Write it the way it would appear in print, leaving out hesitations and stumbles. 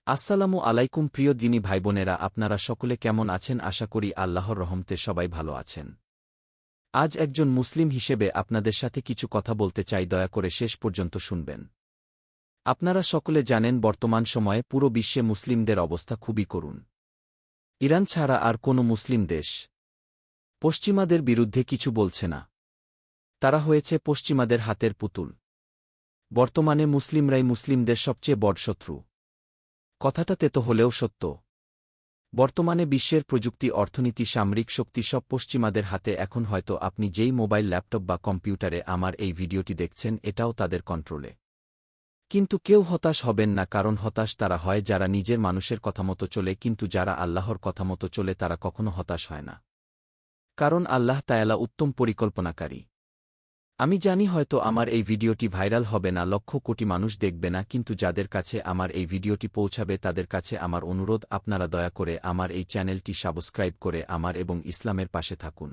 আসসালামু আলাইকুম প্রিয় দিনী ভাইবোনেরা, আপনারা সকলে কেমন আছেন? আশা করি আল্লাহর রহমতে সবাই ভালো আছেন। আজ একজন মুসলিম হিসেবে আপনাদের সাথে কিছু কথা বলতে চাই, দয়া করে শেষ পর্যন্ত শুনবেন। আপনারা সকলে জানেন বর্তমান সময়ে পুরো বিশ্বে মুসলিমদের অবস্থা খুবই করুণ। ইরান ছাড়া আর কোনো মুসলিম দেশ পশ্চিমাদের বিরুদ্ধে কিছু বলছে না। তারা হয়েছে পশ্চিমাদের হাতের পুতুল। বর্তমানে মুসলিমরাই মুসলিমদের সবচেয়ে বড় শত্রু। কথাটা তেতো হলেও সত্য। বর্তমানে বিশ্বের প্রযুক্তি, অর্থনীতি, সামরিক শক্তি সব পশ্চিমাদের হাতে। এখন হয়তো আপনি যেই মোবাইল, ল্যাপটপ বা কম্পিউটারে আমার এই ভিডিওটি দেখছেন, এটাও তাদের কন্ট্রোলে। কিন্তু কেউ হতাশ হবেন না, কারণ হতাশ তারা হয় যারা নিজের মানুষের কথামতো চলে, কিন্তু যারা আল্লাহর কথামতো চলে তারা কখনো হতাশ হয় না। কারণ আল্লাহ তাআলা উত্তম পরিকল্পনাকারী। আমি জানি হয়তো আমার এই ভিডিওটি ভাইরাল হবে না, লক্ষ কোটি মানুষ দেখবে না, কিন্তু যাদের কাছে আমার এই ভিডিওটি পৌঁছাবে তাদের কাছে আমার অনুরোধ, আপনারা দয়া করে আমার এই চ্যানেলটি সাবস্ক্রাইব করে আমার এবং ইসলামের পাশে থাকুন।